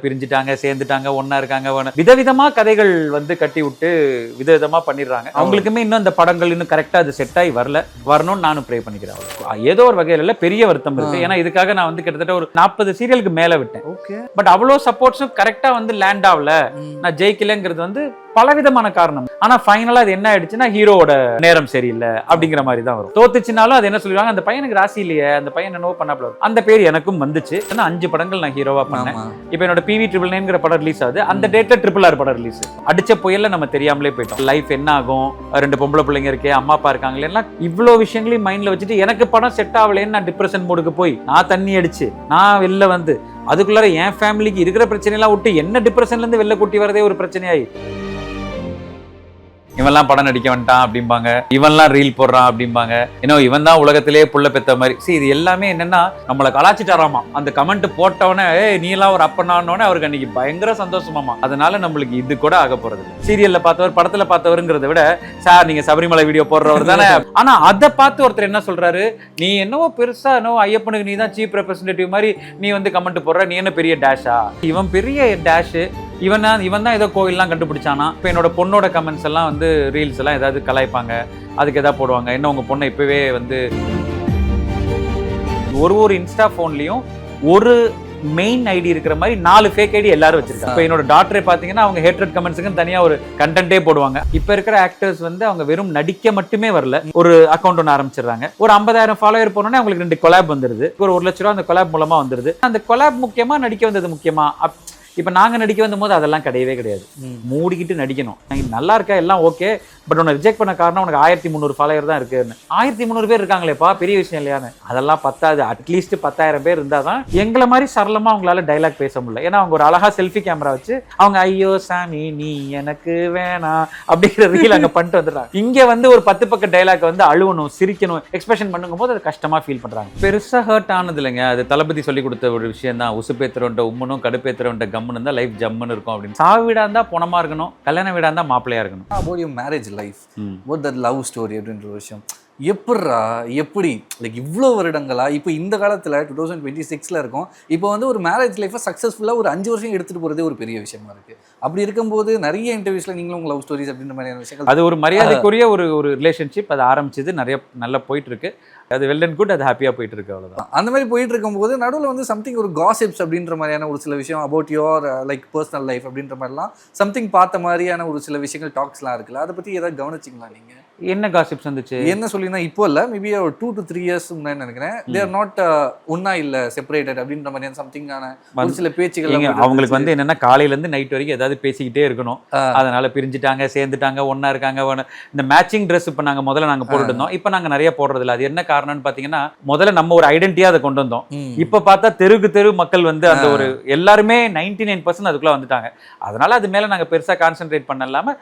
பிரிஞ்சுட்டாங்க, சேர்ந்துட்டாங்க, ஒன்னா இருக்காங்க, விதவிதமா கதைகள் வந்து கட்டி விட்டு விதவிதமா பண்ணிடுறாங்க. அவங்களுக்குமே இன்னும் அந்த படங்கள் இன்னும் கரெக்டா அது செட் ஆகி வரணும்னு நானும் ப்ரே பண்ணிக்கிறேன். ஏதோ ஒரு வகையில பெரிய வருத்தம் இருக்கு. ஏன்னா இதுக்காக நான் வந்து கிட்டத்தட்ட ஒரு 40 சீரியலுக்கு மேல விட்டேன். பட் அவ்வளோ சப்போர்ட்ஸும் கரெக்டா வந்து லேண்ட் ஆகல, நான் ஜெயிக்கலங்கிறது வந்து பலவிதமான காரணம். ஆனா ஃபைனலா அது என்ன ஆயிடுச்சுன்னா ஹீரோவோட நேரம் சரியில்லை அப்படிங்கிற மாதிரி தான் வரும். தோத்துச்சுனாலும் அது என்ன சொல்லுவாங்க, அந்த பையனுக்கு ராசி இல்லையே, அந்த பையன் என்னவோ பண்ணாப்ல. அந்த பேர் எனக்கும் வந்துச்சு. ஏன்னா 5 படங்கள் நான் ஹீரோவா பண்ணேன். இப்போ என்னோட PV 999 படம் ரிலீஸ் ஆகுது. அந்த டேட்ல RRR படம் ரிலீஸ். அடிச்ச புயல்ல நம்ம தெரியாமலே போயிட்டோம். லைஃப் என்ன ஆகும், 2 பொம்பளை பிள்ளைங்க இருக்கே, அம்மா அப்பா இருக்காங்களே, எல்லாம் இவ்வளோ விஷயங்களையும் மைண்ட்ல வச்சுட்டு எனக்கு படம் செட் ஆகலேன்னு நான் டிப்ரெஷன் மூடுக்கு போய் நான் தண்ணி அடிச்சு நான் வெளில வந்து அதுக்குள்ளார என் ஃபேமிலிக்கு இருக்கிற பிரச்சனையெல்லாம் விட்டு என்ன டிப்ரெஷன்ல இருந்து வெளில கூட்டி வரதே ஒரு பிரச்சனையாயி, இவன்லாம் படம் நடிக்க வந்துட்டான் அப்படிம்பாங்க, இவன்லாம் ரீல் போடுறான் அப்படிம்பாங்க, இன்னும் இவன் தான் உலகத்திலேயே புள்ள பெத்த மாதிரி. இது எல்லாமே என்னன்னா நம்மளை கலாச்சிட்டாராமா. அந்த கமெண்ட் போட்டவனே நீ எல்லாம் ஒரு அப்பனானோடனே அவருக்கு அன்னைக்கு பயங்கர சந்தோஷமாமா. அதனால நம்மளுக்கு இது கூட ஆக போறது இல்லை. சீரியல்ல பார்த்தவர், படத்துல பார்த்தவருங்கிறத விட சார் நீங்க சபரிமலை வீடியோ போடுறவர் தானே. ஆனா அதை பார்த்து ஒருத்தர் என்ன சொல்றாரு, நீ என்னவோ பெருசா என்னவோ ஐயப்பனுக்கு நீ தான் சீஃப் ரெப்ரஸன்டேட்டிவ் மாதிரி நீ வந்து கமெண்ட் போடுற, நீ என்ன பெரிய டேஷா, இவன் பெரிய டேஷ், இவன் தான் ஏதோ கோயில்லாம் கண்டுபிடிச்சானா. இப்போ என்னோட பொண்ணோட கமெண்ட்ஸ் எல்லாம் வந்து ரீல்ஸ் எல்லாம் ஏதாவது கலாய்ப்பாங்க, அதுக்கு எதாவது போடுவாங்க, என்ன உங்க பொண்ணை இப்பவே வந்து ஒரு இன்ஸ்டா போன்லயும் ஒரு மெயின் ஐடி இருக்கிற மாதிரி 4 ஃபேக் ஐடி எல்லாரும் வச்சிருக்காங்க. இப்போ என்னோட டாக்டரை பாத்தீங்கன்னா அவங்க ஹேட்ரட் கமெண்ட்ஸுக்கு தனியா ஒரு கண்டென்ட்டே போடுவாங்க. இப்ப இருக்கிற ஆக்டர்ஸ் வந்து அவங்க வெறும் நடிக்க மட்டுமே வரல, ஒரு அக்கௌண்ட் ஒன்று ஆரம்பிச்சிடுறாங்க. ஒரு 50,000 ஃபாலோவர் போனோன்னே அவங்களுக்கு 2 கொலாப் வந்துருது. ஒரு 1 லட்ச ரூபா அந்த கொலாப் மூலமா வந்துருது. அந்த கொலாப் முக்கியமா, நடிக்க வந்தது முக்கியமா? இப்ப நாங்க நடிக்க வந்த போது அதெல்லாம் கிடையவே கிடையாது. மூடிக்கிட்டு நடிக்கணும். நல்லா இருக்கா எல்லாம் ஓகே, பட் உன்னை ரிஜெக்ட் பண்ண காரணம் உனக்கு 1300 ஃபாலோவர் தான் இருக்குன்னு. 1300 பேர் இருக்காங்களேப்பா, பெரிய விஷயம் இல்லையான்னு. அதெல்லாம் பத்தாது. அட்லீஸ்ட் 10,000 பேர் இருந்தாதான் எங்களை மாதிரி சரளமா அவங்களால டைலாக் பேச முடியல. ஏன்னா அவங்க ஒரு அழகா செல்ஃபி கேமரா வச்சு அவங்க ஐயோ சாமி நீ எனக்கு வேணாம் அப்படிங்கிற ரீல் அங்க பண்ணிட்டு வந்துடுறாங்க. இங்க வந்து ஒரு 10 பக்க டைலாக் வந்து அழுவணும், சிரிக்கணும், எக்ஸ்பிரஷன் பண்ணும் போது அது கஷ்டமா ஃபீல் பண்றாங்க. பெருசா ஹர்ட் ஆனது இல்லைங்க. அது தளபதி சொல்லி கொடுத்த ஒரு விஷயம் தான். உசுப்பேத்துறவன்ட்ட உம்மனும் கடுப்பேத்துறவன்ட்ட கம்முன்னு இருந்தா லைஃப் ஜம்முன்னு இருக்கும் அப்படின்னு. சாவு வீடா இருந்தா பணமா இருக்கணும், கல்யாண வீடா இருந்தா மாப்பிள்ளையா இருக்கணும். about your marriage life, what that love story அப்படின்ற விஷயம் எப்படி லைக் இவ்வளோ வருடங்களா இப்போ இந்த காலத்தில் 2026 இருக்கும். இப்போ வந்து ஒரு மேரேஜ் லைஃப்பை சக்ஸஸ்ஃபுல்லாக ஒரு 5 வருஷம் எடுத்துகிட்டு போகிறதே ஒரு பெரிய விஷயமா இருக்குது. அப்படி இருக்கும்போது நிறைய இன்டர்வியூஸில் நீங்களும் உங்கள் லவ் ஸ்டோரிஸ் அப்படின்ற மாதிரியான விஷயங்கள், அது ஒரு மரியாதைக்குரிய ஒரு ரிலேஷன்ஷிப். அது ஆரம்பிச்சது நிறைய நல்லா போயிட்டு இருக்கு. அது வெல் அண்ட் குட், அது ஹாப்பியாக போயிட்டு இருக்கு, அவ்வளோதான். அந்த மாதிரி போயிட்டு இருக்கும்போது நடுவில் வந்து சம்திங் ஒரு காசிப்ஸ் அப்படின்ற மாதிரியான ஒரு சில விஷயம் about your like personal life அப்படின்ற மாதிரிலாம் சம்திங் பார்த்த மாதிரியான ஒரு சில விஷயங்கள் டாக்ஸ்லாம் இருக்குல்ல, அதை பற்றி ஏதாவது கவனிச்சிங்களா நீங்கள்? என்ன காசிப்ஸ் வந்துச்சு? என்ன சொல்லினா இப்போ இல்லை, மேபி ஒரு 2 to 3 years முன்னாடி நினைக்கிறேன், they are not ஒன்னா இல்லை செப்பரேட்டட் அப்படின்ற மாதிரியான சம்திங்கான ஒரு சில பேச்சுகள். அவங்களுக்கு வந்து என்னன்னா காலையிலேருந்து நைட் வரைக்கும் ஏதாவது பேசிக்கிட்டே இருக்கணும். அதனால பிரிஞ்சுட்டாங்க, சேர்ந்துட்டாங்க, ஒன்னா இருக்காங்க. இந்த மேட்சிங் ட்ரெஸ் இப்போ நாங்கள் முதல்ல நாங்கள் போட்டுட்டு இருந்தோம். இப்போ நாங்கள் நிறைய போடுறது இல்லை. அது என்ன காரணம்னு பார்த்தீங்கன்னா, முதல்ல நம்ம ஒரு ஐடென்டிட்டியாக அதை கொண்டு வந்தோம். இப்போ பார்த்தா தெரு மக்கள் வந்து அந்த ஒரு எல்லாருமே 99% அதுக்குள்ள வந்துட்டாங்க. அதனால அது மேலே நாங்கள் பெருசாக கான்சென்ட்ரேட் பண்ண இல்லாமல்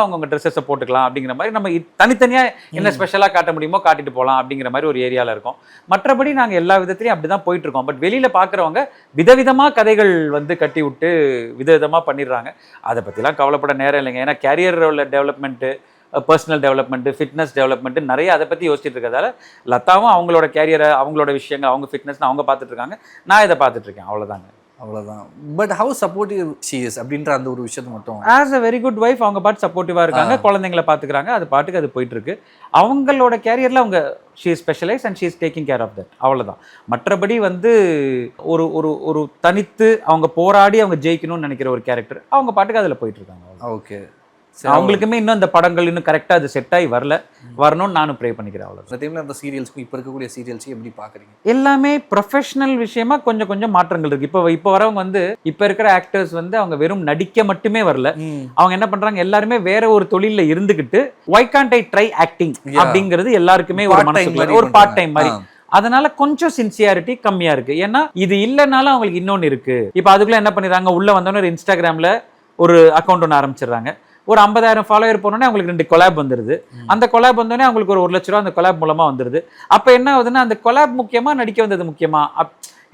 அவங்க ட்ரெஸ்ஸை போட்டுக்கலாம் அப்படிங்கிற மாதிரி நம்ம தனித்தனியா என்ன ஸ்பெஷலா காட்ட முடியுமோ காட்டிட்டு போகலாம் அப்படிங்கிற மாதிரி ஒரு ஏரியால இருக்கும். மற்றபடி நாங்க எல்லா விதத்திலையும் அப்படிதான் போயிட்டு இருக்கோம். பட் வெளியில பாக்குறவங்க விதவிதமா கதைகள் வந்து கட்டி விட்டு விதவிதமா பண்ணிடுறாங்க. அதை பத்திலாம் கவலைப்பட நேரம் இல்லைங்க. ஏன்னா career development, personal development, fitness development நிறைய அதை பற்றி யோசிச்சுட்டு இருக்கிறதால லதாவும் அவங்களோட கேரியரை, அவங்களோட விஷயங்கள், அவங்க ஃபிட்னஸ் அவங்க பார்த்துட்டு இருக்காங்க, நான் இதை பார்த்துட்டு இருக்கேன், அவ்வளோதாங்க. அவ்வளோதான். But how supportive she is அப்படின்ற அந்த ஒரு விஷயத்தை மட்டும் as a very good wife அவங்க பாட்டு சப்போர்ட்டிவாக இருக்காங்க, குழந்தைங்களை பார்த்துக்கிறாங்க, அது பாட்டுக்கு அது போயிட்டு இருக்கு. அவங்களோட கேரியரில் அவங்க she is specialise and she is taking care of that, அவ்வளோதான். மற்றபடி வந்து ஒரு தனித்து அவங்க போராடி அவங்க ஜெயிக்கணும்னு நினைக்கிற ஒரு கேரக்டர் அவங்க பாட்டுக்கு அதில் போயிட்டு இருக்காங்க. ஓகே, அவங்களுக்குமே இன்னும் அந்த படங்கள் இன்னும் கரெக்டாக அது செட் ஆகி வரணும்னு நானும் ப்ரே பண்ணிக்கிறேன், அவ்வளோ. அந்த டைமில் அந்த சீரியல்ஸ்க்கும் இப்போ இருக்கக்கூடிய சீரியல்ஸையும் எப்படி பார்க்குறீங்க? எல்லாமே ப்ரொஃபஷனல் விஷயமா கொஞ்சம் மாற்றங்கள் இருக்கு. இப்போ வரவங்க வந்து இப்போ இருக்கிற ஆக்டர்ஸ் வந்து அவங்க வெறும் நடிக்க மட்டுமே வரல, அவங்க என்ன பண்றாங்க, எல்லாருமே வேற ஒரு தொழில இருந்துகிட்டு why can't I try acting அப்படிங்கிறது எல்லாருக்குமே ஒரு மனசுக்குள்ள ஒரு பார்ட் டைம் மாதிரி. அதனால கொஞ்சம் சின்சியாரிட்டி கம்மியா இருக்கு. ஏன்னா இது இல்லைனாலும் அவங்களுக்கு இன்னொன்னு இருக்கு. இப்போ அதுக்குள்ள என்ன பண்ணிடுறாங்க, உள்ள வந்தோன்னு ஒரு இன்ஸ்டாகிராம்ல ஒரு அக்கௌண்ட் ஒன்று ஆரம்பிச்சிடுறாங்க. ஒரு 50,000 ஃபாலோவர் போனோடனே அவங்களுக்கு 2 கொலாப் வந்துருது. அந்த கொலாப் வந்தோடனே அவங்களுக்கு ஒரு 1 லட்ச ரூபா அந்த கொலாப் மூலமா வந்துருது. அப்ப என்ன ஆகுதுன்னா, அந்த கொலாப் முக்கியமா, நடிக்க வந்தது முக்கியமா?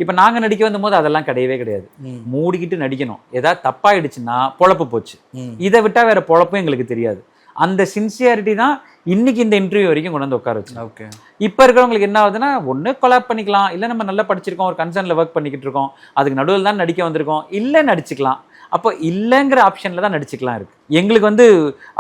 இப்ப நாங்க நடிக்க வந்த போது அதெல்லாம் கிடையவே கிடையாது. மூடிக்கிட்டு நடிக்கணும். ஏதாவது தப்பாயிடுச்சுன்னா பொழப்பு போச்சு. இதை விட்டா வேற பொழப்பும் எங்களுக்கு தெரியாது. அந்த சின்சியாரிட்டி தான் இன்னைக்கு இந்த இன்டர்வியூ வரைக்கும் கொண்டு வந்து உட்கார வச்சு. ஓகே. இப்போ இருக்கிறவங்களுக்கு என்ன ஆகுதுன்னா, ஒன்று கொலாப் பண்ணிக்கலாம், இல்லை நம்ம நல்லா படிச்சிருக்கோம், ஒரு கன்சர்னில் ஒர்க் பண்ணிக்கிட்டு இருக்கோம், அதுக்கு நடுவில் தான் நடிக்க வந்திருக்கோம், இல்லை நடிச்சுக்கலாம். அப்போ இல்லைங்கிற ஆப்ஷனில் தான் நடிச்சுக்கலாம் இருக்கு. எங்களுக்கு வந்து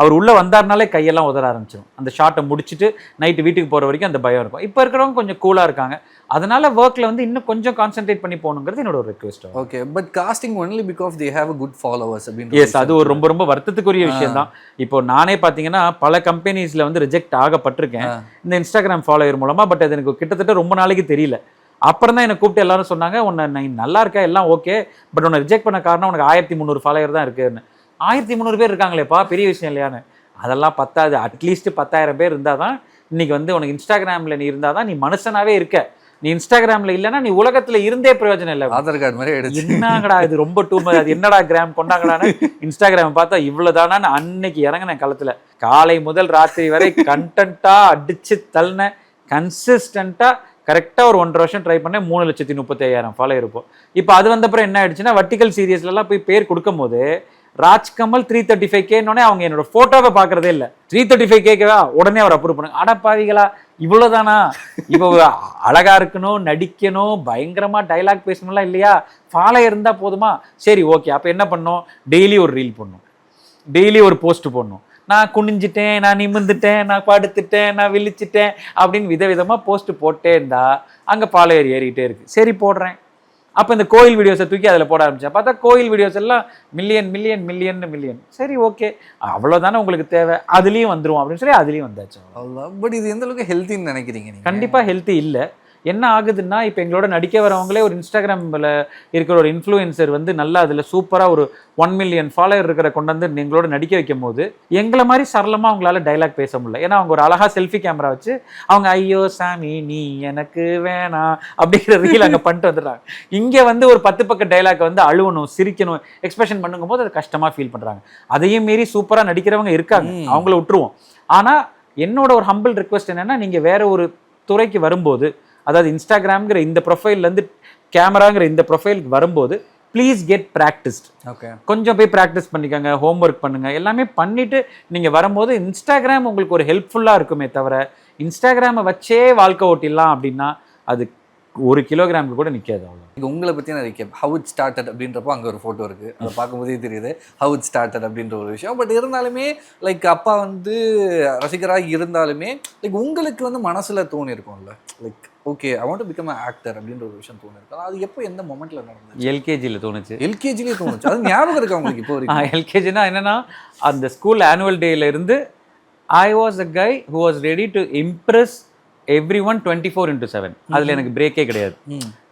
அவர் உள்ளே வந்தார்னாலே கையெல்லாம் உதற ஆரம்பிச்சிடும். அந்த ஷார்ட்டை முடிச்சுட்டு நைட்டு வீட்டுக்கு போகிற வரைக்கும் அந்த பயம் இருக்கும். இப்போ இருக்கிறவங்க கொஞ்சம் கூலாக இருக்காங்க. அதனால ஒர்க்கில் வந்து இன்னும் கொஞ்சம் கான்சென்ட்ரேட் பண்ணி போகணுங்கிறது என்னோட ஒரு request. Okay, but casting only because they have a good followers அப்படின்னு. எஸ், அது ஒரு ரொம்ப ரொம்ப வருத்தத்துக்குரிய விஷயம் தான். இப்போ நானே பார்த்தீங்கன்னா பல கம்பெனிஸில் வந்து ரிஜெக்ட் ஆகப்பட்டிருக்கேன் இந்த இன்ஸ்டாகிராம் ஃபாலோவர் மூலமாக. பட் அது எனக்கு கிட்டத்தட்ட ரொம்ப நாளைக்கு தெரியல. அப்புறம் தான் என்னை கூப்பிட்டு எல்லாரும் சொன்னாங்க, உன்னை நீ நல்லா இருக்கா, எல்லாம் ஓகே, பட் உன்னை ரிஜெக்ட் பண்ண காரணம் உனக்கு 1300 ஃபாலோவர் தான் இருக்குன்னு. 1300 பேர் இருக்காங்களேப்பா, பெரிய விஷயம் இல்லையான்னு. அதெல்லாம் பத்தாது, அட்லீஸ்ட் 10,000 பேர் இருந்தால் தான் இன்னைக்கு வந்து உனக்கு இன்ஸ்டாகிராமில் நீ இருந்தால் தான் நீ மனுஷனாவே இருக்க. நீ இன்ஸ்டாகிராமில் இல்லைன்னா நீ உலகத்தில் இருந்தே பிரயோஜனம் இல்லை. ஆதார் கார்டு மாதிரி என்னங்கடா இது, ரொம்ப டூ மச், அது என்னடா கிராம் கொண்டாங்கடான்னு இன்ஸ்டாகிராம் பார்த்தா இவ்வளோதானான்னு அன்னைக்கு இறங்கினேன் களத்தில். காலை முதல் ராத்திரி வரை கண்டென்ட்டாக அடிச்சு தள்ளினேன். கன்சிஸ்டண்ட்டாக கரெக்டாக ஒரு 1.5 வருஷம் ட்ரை பண்ணேன். 3,35,000 ஃபாலோவர் இருப்போம். இப்போ அது வந்தப்பறம் என்ன ஆயிடுச்சுன்னா, வர்டிகல் சீரியஸ்லாம் போய் பேர் கொடுக்கும் போது ராஜ்கமல் 335K அவங்க என்னோட ஃபோட்டோவை பார்க்குறதே இல்லை. 335K உடனே அவர் அப்ரூவ் பண்ணுங்க. அடப்பாவிகளா, இவ்வளோதானா? இப்போ அழகா இருக்கணும், நடிக்கணும், பயங்கரமாக டைலாக் பேசணும்லாம் இல்லையா? ஃபாலோ இருந்தால் போதுமா? சரி ஓகே, அப்போ என்ன பண்ணோம்? டெய்லி ஒரு ரீல் பண்ணணும், டெய்லி ஒரு போஸ்ட் போடணும். நான் குனிஞ்சிட்டேன், நான் நிமிர்ந்துட்டேன், நான் படுத்துட்டேன், நான் விழிச்சிட்டேன் அப்படின்னு விதவிதமாக போஸ்ட் போட்டே இருந்தா அங்கே ஃபாலோவர் ஏறிக்கிட்டே இருக்கு. சரி போடுறேன். அப்போ இந்த கோயில் வீடியோஸை தூக்கி அதில் போட ஆரம்பிச்சேன். பார்த்தா கோயில் வீடியோஸ் எல்லாம் மில்லியன். சரி ஓகே, அவ்வளோதானே உங்களுக்கு தேவை, அதுலேயும் வந்துடும் அப்படின்னு சொல்லி அதுலேயும் வந்தாச்சு. பட் இது எந்த அளவுக்கு ஹெல்த்தின்னு நினைக்கிறீங்க? கண்டிப்பாக ஹெல்த்தி இல்லை. என்ன ஆகுதுன்னா, இப்போ எங்களோட நடிக்க வரவங்களே ஒரு இன்ஸ்டாகிராமில் இருக்கிற ஒரு இன்ஃப்ளூயன்சர் வந்து நல்லா அதில் சூப்பராக ஒரு 1 மில்லியன் ஃபாலோவர் இருக்கிற கொண்டு வந்து எங்களோட நடிக்க வைக்கும் போது எங்களை மாதிரி சரளமாக அவங்களால டைலாக் பேச முடியல. ஏன்னா அவங்க ஒரு அழகா செல்ஃபி கேமரா வச்சு அவங்க ஐயோ சாமி நீ எனக்கு வேணாம் அப்படிங்கிற ரீல் அங்கே பண்ணிட்டு வந்துடுறாங்க. இங்கே வந்து ஒரு 10 பக்க டைலாக் வந்து அழுவணும், சிரிக்கணும், எக்ஸ்பிரஷன் பண்ணுங்கும் போது அது கஷ்டமாக ஃபீல் பண்ணுறாங்க. அதையும் மீறி சூப்பராக நடிக்கிறவங்க இருக்காங்க, அவங்கள விட்டுருவோம். ஆனால் என்னோட ஒரு ஹம்பிள் ரிக்வெஸ்ட் என்னென்னா, நீங்கள் வேற ஒரு துறைக்கு வரும்போது, அதாவது இன்ஸ்டாகிராம்ங்கிற இந்த ப்ரொஃபைல்லேருந்து கேமராங்கிற இந்த ப்ரொஃபைலுக்கு வரும்போது ப்ளீஸ் கெட் ப்ராக்டிஸ்ட். ஓகே, கொஞ்சம் போய் ப்ராக்டிஸ் பண்ணிக்கோங்க, ஹோம்ஒர்க் பண்ணுங்கள், எல்லாமே பண்ணிவிட்டு நீங்கள் வரும்போது இன்ஸ்டாகிராம் உங்களுக்கு ஒரு ஹெல்ப்ஃபுல்லாக இருக்குமே தவிர இன்ஸ்டாகிராமை வச்சே வாழ்க்கை ஓட்டிடலாம் அப்படின்னா அது 1 கிலோகிராமுக்கு கூட நிற்காது. அவ்வளோ. இப்போ உங்களை பற்றி நான் இருக்கேன், ஹவ் இட் ஸ்டார்டட் அப்படின்றப்போ அங்கே ஒரு ஃபோட்டோ இருக்குது, அதை பார்க்கும்போதே தெரியுது ஹவ் இட் ஸ்டார்டட் அப்படின்ற ஒரு விஷயம். பட் இருந்தாலுமே லைக் அப்பா வந்து ரசிகராக இருந்தாலுமே லைக் உங்களுக்கு வந்து மனசில் தோணி இருக்கும்ல, like okay I want to become an actor அப்படின்ற ஒரு விஷயம் தோணிருக்கோம். அது எப்போ எந்த மொமெண்ட்டில் நடந்தது? எல்கேஜியில் தோணுச்சு. எல்கேஜிலே தோணுச்சு? அது ஞாபகம் இருக்கா உங்களுக்கு இப்போ வரைக்கும்? எல்கேஜினா என்னென்னா, அந்த ஸ்கூல் ஆனுவல் டேல இருந்து I was a guy who was ready to Impress everyone 24/7. அதில் எனக்கு பிரேக்கே கிடையாது.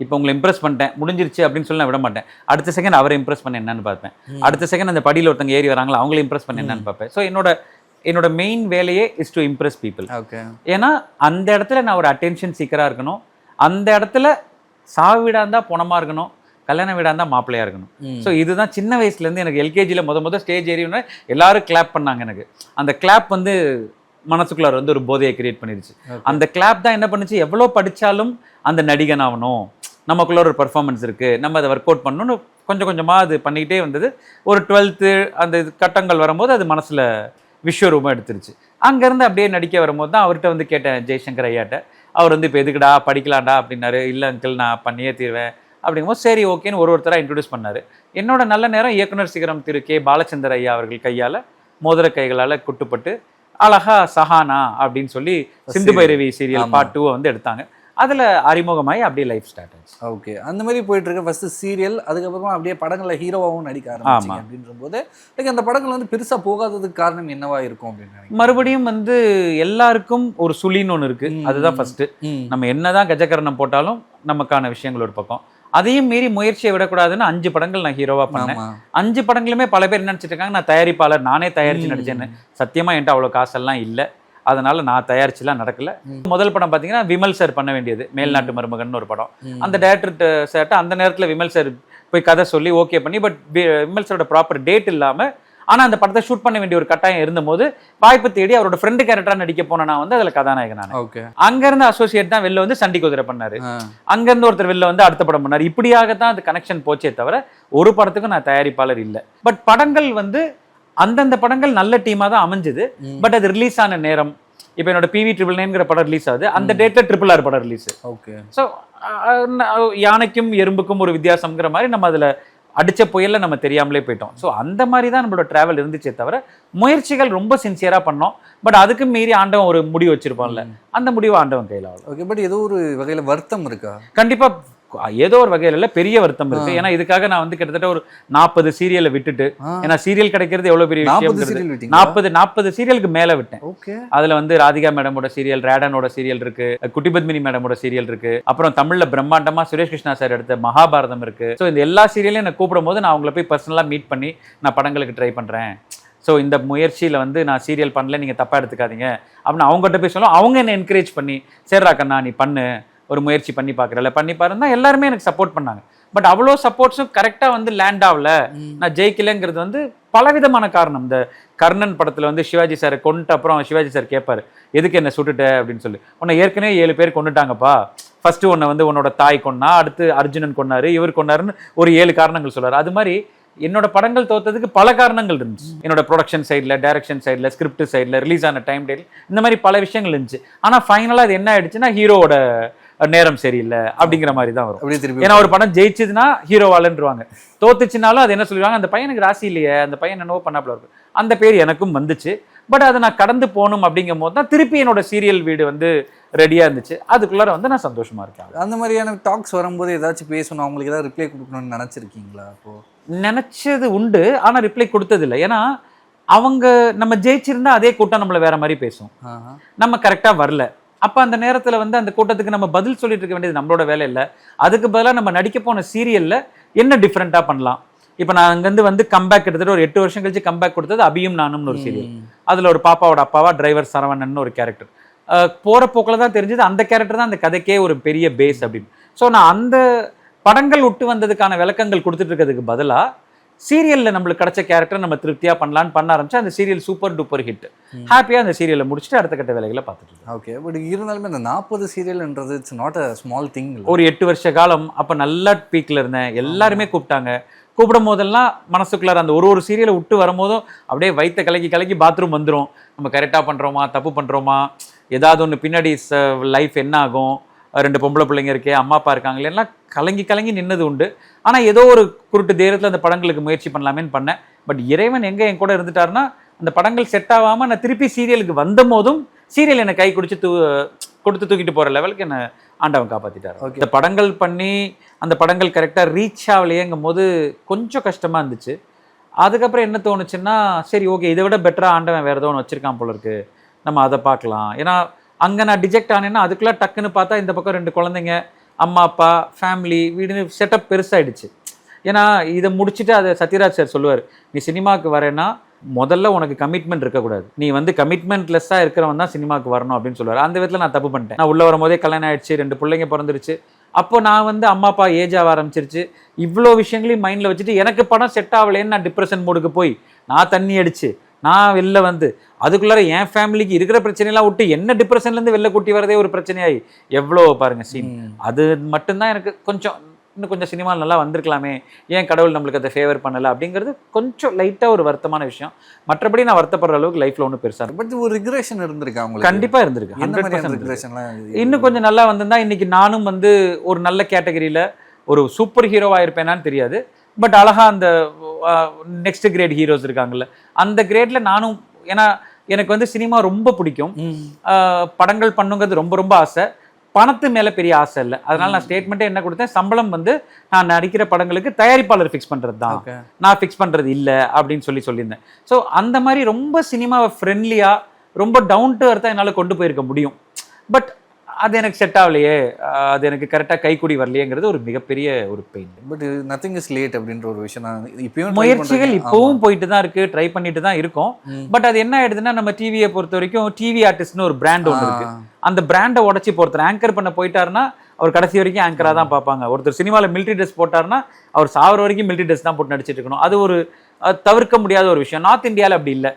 இப்போ உங்களை இம்ப்ரெஸ் பண்ணிட்டேன், முடிஞ்சிருச்சு அப்படின்னு சொல்லி நான் விட மாட்டேன். அடுத்த செகண்ட் அவரை இம்ப்ரெஸ் பண்ண என்னன்னு பார்ப்பேன். அடுத்த செகண்ட் அந்த படியில் ஒருத்தங்க ஏறி வராங்களா அவங்களை இம்ப்ரெஸ் பண்ண என்னன்னு பார்ப்பேன். ஸோ என்னோட மெயின் வேலையே is to Impress people. Okay, ஏன்னா அந்த இடத்துல நான் ஒரு அட்டென்ஷன் சீக்கராக இருக்கணும், அந்த இடத்துல சாவு வீடாக இருந்தால் பணமாக இருக்கணும், கல்யாண வீடாக இருந்தால் மாப்பிள்ளையாக இருக்கணும். ஸோ இதுதான் சின்ன வயசுலேருந்து எனக்கு எல்கேஜியில் முத ஸ்டேஜ் ஏறினா எல்லாரும் கிளாப் பண்ணாங்க. எனக்கு அந்த கிளாப் வந்து மனசுக்குள்ளார வந்து ஒரு போதையை கிரியேட் பண்ணிருச்சு. அந்த கிளாப் தான் என்ன பண்ணுச்சு, எவ்வளோ படித்தாலும் அந்த நடிகன் ஆகணும், நமக்குள்ள ஒரு பர்ஃபார்மன்ஸ் இருக்குது, நம்ம அதை ஒர்க் அவுட் பண்ணணும்னு கொஞ்சம் கொஞ்சமாக அது பண்ணிக்கிட்டே வந்தது. ஒரு 12th அந்த கட்டங்கள் வரும்போது அது மனசில் விஸ்வரூபம் எடுத்துருச்சு. அங்கேருந்து அப்படியே நடிக்க வரும்போது தான் அவர்கிட்ட வந்து கேட்டேன், ஜெய்சங்கர் ஐயாட்ட. அவர் வந்து இப்போ எதுக்குடா படிக்கலாம்டா அப்படின்னாரு. இல்லை அங்கிள் நான் பண்ணியே தீர்வேன் அப்படிங்கும்போது சரி ஓகேன்னு ஒருத்தராக இன்ட்ரடியூஸ் பண்ணார். என்னோட நல்ல நேரம் இயக்குனர் சிகரம் திரு கே பாலச்சந்தர் ஐயா அவர்கள் கையால் மோதிர கைகளால் குட்டுப்பட்டு அழகா சஹானா அப்படின்னு சொல்லி சிந்து பைரவி சீரியல் பார்ட் 2 வந்து எடுத்தாங்க. அதில் அறிமுகமாகி அப்படியே லைஃப் ஸ்டார்ட் ஆச்சு. ஓகே, அந்த மாதிரி போயிட்டு இருக்க ஃபர்ஸ்ட் சீரியல், அதுக்கப்புறமா அப்படியே படங்களில் ஹீரோவாகவும் நடிக்க ஆரம்பிச்சிங்க. அப்படின்ற போது லைக் அந்த படங்கள் வந்து பெருசாக போகாததுக்கு காரணம் என்னவா இருக்கும் அப்படின்னு மறுபடியும் வந்து எல்லாருக்கும் ஒரு சுழின்னு ஒன்று இருக்கு. அதுதான் ஃபர்ஸ்ட். நம்ம என்னதான் கஜகரணம் போட்டாலும் நமக்கான விஷயங்கள் ஒரு பக்கம். அதையும் மீறி முயற்சியை விடக்கூடாதுன்னு 5 படங்கள் நான் ஹீரோவா பண்ணேன். 5 படங்களுமே பல பேர் நினைச்சிட்டு இருக்காங்க நான் தயாரிப்பாளர், நானே தயாரிச்சு நடிச்சேன்னு. சத்தியமா என்கிட்ட அவ்வளோ காசெல்லாம் இல்லை, அதனால நான் தயாரிச்சுலாம் நடக்கல. முதல் படம் பார்த்தீங்கன்னா விமல் சார் பண்ண வேண்டியது, மேல்நாட்டு மருமகன் ஒரு படம். அந்த டைரக்டர் சார்ட்ட அந்த நேரத்தில் விமல் சார் போய் கதை சொல்லி ஓகே பண்ணி, பட் விமல் சாரோட ப்ராப்பர் டேட் இல்லாமல் ஆனால் அந்த படத்தை ஷூட் பண்ண வேண்டிய ஒரு கட்டாயம் இருந்தபோது வாய்ப்பு தேடி அவரோட ஃப்ரெண்டு கேரக்டராக நடிக்க போனேன். நான் வந்து அதில் கதாநாயகன். நான் ஓகே, அங்கேருந்து அசோசியேட் தான் வெளில வந்து சண்டி குதிரை பண்ணாரு, அங்கேருந்து ஒருத்தர் வெளில வந்து அடுத்த படம் பண்ணார். இப்படியாக தான் அது கனெக்ஷன் போச்சே தவிர ஒரு படத்துக்கும் நான் தயாரிப்பாளர் இல்லை. பட் படங்கள் வந்து அந்தந்த படங்கள் நல்ல டீமாக தான் அமைஞ்சுது. பட் அது ரிலீஸ் ஆன நேரம், இப்போ என்னோட PV999ங்கிற படம் ரிலீஸ் ஆகுது, அந்த டேட்ல RRR படம் ரிலீஸ். ஓகே. ஸோ யானைக்கும் எறும்புக்கும் ஒரு வித்தியாசம்ங்கிற மாதிரி நம்ம அதுல அடிச்ச புயல்ல நம்ம தெரியாமலே போயிட்டோம். ஸோ அந்த மாதிரி தான் நம்மளோட டிராவல் இருந்துச்சே தவிர முயற்சிகள் ரொம்ப சின்சியரா பண்ணோம். பட் அதுக்கு மீறி ஆண்டவன் ஒரு முடிவு வச்சிருப்பான்ல, அந்த முடிவு ஆண்டவன் கையில ஆகல. ஓகே. பட் ஏதோ ஒரு வகையில வருத்தம் இருக்கா? கண்டிப்பா ஏதோ ஒரு வகையில பெரிய வருத்தம் இருக்கு. ஏன்னா இதுக்காக நான் வந்து கிட்டத்தட்ட ஒரு 40 சீரியலை விட்டுட்டு, ஏன்னா சீரியல் கிடைக்கிறது எவ்வளவு பெரிய விஷயம். 40 சீரியலுக்கு மேல விட்டேன். அதுல வந்து ராதிகா மேடமோட சீரியல், ரேடனோட சீரியல் இருக்கு, குட்டி பத்மினி மேடமோட சீரியல் இருக்கு, அப்புறம் தமிழ்ல பிரம்மாண்டமா சுரேஷ் கிருஷ்ணா சார் எடுத்த மகாபாரதம் இருக்கு. ஸோ இந்த எல்லா சீரியலையும் நான் கூப்பிடும் போது நான் அவங்கள போய் பர்சனலா மீட் பண்ணி நான் படங்களுக்கு ட்ரை பண்றேன், ஸோ இந்த முயற்சியில் வந்து நான் சீரியல் பண்ணல, நீங்கள் தப்பாக எடுத்துக்காதீங்க அப்படின்னு அவங்ககிட்ட போய் சொல்லுவோம். அவங்க என்ன என்கரேஜ் பண்ணி, சரிடா கண்ணா நீ பண்ணு, ஒரு முயற்சி பண்ணி பார்க்குறல, பண்ணி பாருன்னா எல்லாருமே எனக்கு சப்போர்ட் பண்ணாங்க. பட் அவ்வளோ சப்போர்ட்ஸும் கரெக்டாக வந்து லேண்ட் ஆகல, நான் ஜெயிக்கலைங்கிறது வந்து பலவிதமான காரணம். இந்த கர்ணன் படத்தில் வந்து சிவாஜி சாரை கொண்டுட்டு அப்புறம் சிவாஜி சார் கேட்பாரு, எதுக்கு என்ன சுட்டுட்ட அப்படின்னு சொல்லி. உன்னை ஏற்கனவே 7 பேர் கொண்டுட்டாங்கப்பா, ஃபர்ஸ்ட் உன்னை வந்து உன்னோட தாய் கொன்னா, அடுத்து அர்ஜுனன் கொன்னாரு, இவர் கொன்னாருன்னு ஒரு 7 காரணங்கள் சொல்றாரு. அது மாதிரி என்னோட படங்கள் தோத்ததுக்கு பல காரணங்கள் இருந்துச்சு. என்னோட ப்ரொடக்ஷன் சைடில், டைரக்ஷன் சைடில், ஸ்கிரிப்ட் சைடில், ரிலீஸ் ஆன டைம் டேட், இந்த மாதிரி பல விஷயங்கள் இருந்துச்சு. ஆனால் ஃபைனலாக அது என்ன ஆயிடுச்சுன்னா, ஹீரோவோட நேரம் சரியில்லை அப்படிங்கிற மாதிரி தான் வரும். ஏன்னா ஒரு படம் ஜெயிச்சதுன்னா ஹீரோவாலன்றுவாங்க, தோத்துச்சுனாலும் அது என்ன சொல்லுவாங்க, அந்த பையனுக்கு ராசி இல்லையே, அந்த பையன் என்னவோ பண்ணாப்புல இருக்கு, அந்த பேர் எனக்கும் வந்துச்சு. பட் அதை நான் கடந்து போகணும் அப்படிங்கும் போது தான் திருப்பி என்னோட சீரியல் வீடு வந்து ரெடியா இருந்துச்சு. அதுக்குள்ளார வந்து நான் சந்தோஷமா இருக்கேன். அந்த மாதிரியான டாக்ஸ் வரும்போது ஏதாச்சும் பேசணும், அவங்களுக்கு ஏதாவது ரிப்ளை கொடுக்கணும்னு நினைச்சிருக்கீங்களா? அப்போ நினைச்சது உண்டு, ஆனா ரிப்ளை கொடுத்தது இல்லை. ஏன்னா அவங்க நம்ம ஜெயிச்சிருந்தா அதே கூட்டம் நம்மள வேற மாதிரி பேசும், நம்ம கரெக்டா வரல. அப்ப அந்த நேரத்துல வந்து அந்த கூட்டத்துக்கு நம்ம பதில் சொல்லிட்டு இருக்க வேண்டியது நம்மளோட வேலை இல்லை. அதுக்கு பதிலாக நம்ம நடிக்க போன சீரியல்ல என்ன டிஃப்ரெண்டா பண்ணலாம். இப்போ நான் அங்கேருந்து வந்து கம்பேக் கிட்டத்தட்ட ஒரு 8 வருஷம் கழிச்சு கம்பேக் கொடுத்தது அபியும் நானும்னு ஒரு சீரியல். அதில் ஒரு பாப்பாவோட அப்பாவா டிரைவர் சரவணன் ஒரு கேரக்டர். போகிற போக்கில் தான் தெரிஞ்சது அந்த கேரக்டர் தான் அந்த கதைக்கே ஒரு பெரிய பேஸ் அப்படின்னு. ஸோ நான் அந்த படங்கள் விட்டு வந்ததுக்கான விளக்கங்கள் கொடுத்துட்டு இருக்கிறதுக்கு பதிலாக சீரியலில் நம்மளுக்கு கிடைச்ச கேரக்டர் நம்ம திருப்தியாக பண்ணலான்னு பண்ண ஆரம்பிச்சா அந்த சீரியல் சூப்பர் டூப்பர் ஹிட். ஹாப்பியாக அந்த சீரியலை முடிச்சுட்டு அடுத்த கட்ட வேலைகளை பார்த்துட்டு இருக்கேன். ஓகே. பட் இருந்தாலுமே இந்த 40 சீரியல்ன்றது it's not a small thing. ஒரு 8 வருஷ காலம் அப்போ நல்லா பீக்கில் இருந்தேன், எல்லாருமே கூப்பிட்டாங்க. கூப்பிடும் போதெல்லாம் மனசுக்குள்ளார அந்த ஒரு சீரியலை விட்டு வரும்போதும் அப்படியே வயிற்ற கலக்கி பாத்ரூம் வந்துடும். நம்ம கரெக்டாக பண்ணுறோமா, தப்பு பண்ணுறோமா, ஏதாவது ஒன்று பின்னாடி லைஃப் என்ன ஆகும், 2 பொம்பளை பிள்ளைங்க இருக்கே, அம்மா அப்பா இருக்காங்களே, எல்லாம் கலங்கி நின்னது உண்டு. ஆனால் ஏதோ ஒரு குருட்டு தேரத்தில் அந்த படங்களுக்கு முயற்சி பண்ணலாமேன்னு பண்ணேன். பட் இறைவன் எங்கே என் கூட இருந்துட்டாருன்னா, அந்த படங்கள் செட் ஆகாமல் நான் திருப்பி சீரியலுக்கு வந்த போதும் சீரியல் என்னை கை கொடுத்து தூக்கிட்டு போகிற லெவலுக்கு என்னை ஆண்டவன் காப்பாற்றிட்டார். இந்த படங்கள் பண்ணி அந்த படங்கள் கரெக்டாக ரீச் ஆகலையேங்கும் போது கொஞ்சம் கஷ்டமாக இருந்துச்சு. அதுக்கப்புறம் என்ன தோணுச்சுன்னா, சரி ஓகே, இதை விட பெட்டராக ஆண்டவன் வேறு ஏதோ ஒன்று வச்சுருக்கான் போல இருக்கு, நம்ம அதை பார்க்கலாம். ஏன்னா அங்கே நான் டிஜெக்ட் ஆனேன்னா அதுக்குள்ளே டக்குன்னு பார்த்தா இந்த பக்கம் 2 குழந்தைங்க, அம்மா அப்பா, ஃபேமிலி, வீடுன்னு செட்டப் பெருசாகிடுச்சு. ஏன்னா இதை முடிச்சுட்டு அதை சத்யராஜ் சார் சொல்லுவார், நீ சினிமாவுக்கு வரேன்னா முதல்ல உனக்கு கமிட்மெண்ட் இருக்கக்கூடாது, நீ வந்து கமிட்மெண்ட் லெஸ்ஸாக இருக்கிறவன் தான் சினிமாவுக்கு வரணும் அப்படின்னு சொல்லுவார். அந்த விதத்தில் நான் தப்பு பண்ணிட்டேன். நான் உள்ளே வரும்போதே கல்யாணம் ஆயிடுச்சு, 2 பிள்ளைங்க பிறந்துருச்சு. அப்போ நான் வந்து அம்மா அப்பா ஏஜ் ஆக ஆரம்பிச்சிருச்சு. இவ்வளோ விஷயங்களையும் மைண்டில் வச்சுட்டு எனக்கு படம் செட் ஆகலேன்னு நான் டிப்ரெஷன் மூடுக்கு போய் நான் தண்ணி அடிச்சு நான் வெளில வந்து அதுக்குள்ளார என் ஃபேமிலிக்கு இருக்கிற பிரச்சனையெல்லாம் விட்டு என்ன டிப்ரெஷன்லேருந்து வெளில கூட்டி வரதே ஒரு பிரச்சனையாகி எவ்வளோ பாருங்க சீன். அது மட்டும்தான் எனக்கு இன்னும் கொஞ்சம் சினிமாவில் நல்லா வந்திருக்கலாமே, ஏன் கடவுள் நம்மளுக்கு அதை ஃபேவர் பண்ணலை அப்படிங்கிறது கொஞ்சம் லைட்டாக ஒரு வருத்தமான விஷயம். மற்றபடி நான் வருத்தப்படுற அளவுக்கு லைஃப்பில் ஒன்றும் பெருசாக பட் ஒரு ரிக்ரெஷன் இருந்திருக்கு அவங்களுக்கு. கண்டிப்பாக இருந்திருக்கு. 100% இன்னும் கொஞ்சம் நல்லா வந்திருந்தா இன்னைக்கு நானும் வந்து ஒரு நல்ல கேட்டகரியில் ஒரு சூப்பர் ஹீரோவாக இருப்பேனான்னு தெரியாது. பட் அழகா அந்த நெக்ஸ்ட் கிரேட் ஹீரோஸ் இருக்காங்கல்ல, அந்த கிரேட்ல நானும், ஏன்னா எனக்கு வந்து சினிமா ரொம்ப பிடிக்கும், படங்கள் பண்ணுங்கிறது ரொம்ப ரொம்ப ஆசை, பணத்து மேல பெரிய ஆசை இல்லை. அதனால நான் ஸ்டேட்மெண்ட்டே என்ன கொடுத்தேன், சம்பளம் வந்து நான் நடிக்கிற படங்களுக்கு தயாரிப்பாளர் ஃபிக்ஸ் பண்றது தான், நான் ஃபிக்ஸ் பண்றது இல்லை அப்படின்னு சொல்லியிருந்தேன். ஸோ அந்த மாதிரி ரொம்ப சினிமாவை ஃப்ரெண்ட்லியா ரொம்ப டவுன் டு அர்த்தா என்னால் கொண்டு போயிருக்க முடியும். பட் அது எனக்கு செட் ஆகலையே, அது எனக்கு கரெக்டாக கைக்கூடி வரலையேங்கிறது ஒரு மிகப்பெரிய ஒரு pain. But nothing is late அப்படின்ற ஒரு விஷயம் தான். இப்பயும் முயற்சிகள் இப்பவும் போயிட்டு தான் இருக்கு, ட்ரை பண்ணிட்டு தான் இருக்கோம். பட் அது என்ன ஆயிடுதுன்னா, நம்ம டிவியை பொறுத்த வரைக்கும் டிவி ஆர்டிஸ்ட்னு ஒரு பிராண்ட் ஒன்று இருக்கு. அந்த பிராண்டை உடச்சி ஒருத்தர் ஆங்கர் பண்ண போயிட்டாருன்னா அவர் கடைசி வரைக்கும் ஆங்கராக தான் பார்ப்பாங்க. ஒருத்தர் சினிமாவில் மிலிட்ரி ட்ரெஸ் போட்டாருன்னா அவர் சாவர வரைக்கும் மிலிட்ரி ட்ரெஸ் தான் போட்டு நடிச்சிட்டு இருக்கணும். அது ஒரு தவிர்க்க முடியாத ஒரு விஷயம். நார்த் இந்தியாவில் அப்படி இல்லை.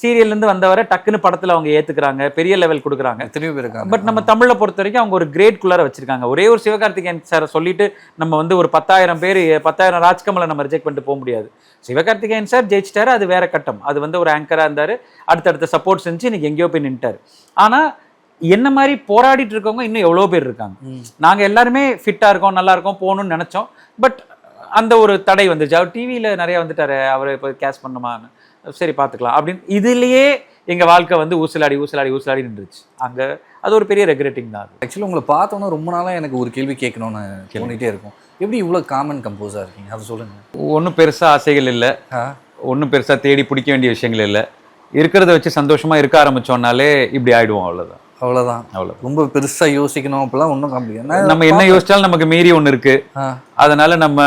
சீரியல்ல இருந்து வந்தவரை டக்குன்னு படத்துல அவங்க ஏத்துக்கிறாங்க, பெரிய லெவல் கொடுக்குறாங்க. எத்தனையோ பேர் இருக்காங்க. பட் நம்ம தமிழ்ல பொறுத்த வரைக்கும் அவங்க ஒரு கிரேட் குள்ளார வச்சிருக்காங்க. ஒரே ஒரு சிவகார்த்திகேயன் சார் சொல்லிட்டு நம்ம வந்து ஒரு 10,000 பேர் 10,000 ராஜ்கமலை நம்ம ரிஜெக்ட் பண்ணிட்டு போக முடியாது. சிவகார்த்திகேயன் சார் ஜெயிச்சிட்டாரு, அது வேற கட்டம். அது வந்து ஒரு ஆங்கரா இருந்தாரு, அடுத்தடுத்த சப்போர்ட் செஞ்சு இன்னைக்கு எங்கேயோ போய் நின்ட்டாரு. ஆனா என்ன மாதிரி போராடிட்டு இருக்கவங்க இன்னும் எவ்வளோ பேர் இருக்காங்க. நாங்க எல்லாருமே ஃபிட்டா இருக்கோம், நல்லா இருக்கோம், போகணும்னு நினைச்சோம். பட் அந்த ஒரு தடை வந்துச்சு. அவர் டிவியில நிறைய வந்துட்டாரு, அவரை இப்போ கேஷ் பண்ணுமான்னு, சரி பார்த்துக்கலாம் அப்படின்னு இதுலயே எங்க வாழ்க்கை வந்து ஊசலாடி ஊசலாடி ஊசலாடி நின்றுச்சு. அங்க அது ஒரு பெரிய ரெக்ரெட்டிங் தான். ஆக்சுவலி உங்களை பார்த்தோன்னா ரொம்ப நாளாக எனக்கு ஒரு கேள்வி கேட்கணும்னு தோணிட்டே இருக்கும். எப்படி இவ்வளோ காமன் கம்போஸாக இருக்கீங்க, அதை சொல்லுங்க. ஒன்றும் பெருசா ஆசைகள் இல்லை, ஒன்றும் பெருசா தேடி பிடிக்க வேண்டிய விஷயங்கள் இல்லை. இருக்கிறத வச்சு சந்தோஷமா இருக்க ஆரம்பிச்சோம்னாலே இப்படி ஆயிடுவோம். அவ்வளோதான். ரொம்ப பெருசா யோசிக்கணும் அப்பெல்லாம் ஒன்றும் கம்மியாக. நம்ம என்ன யோசிச்சாலும் நமக்கு மீறி ஒன்று இருக்கு. அதனால நம்ம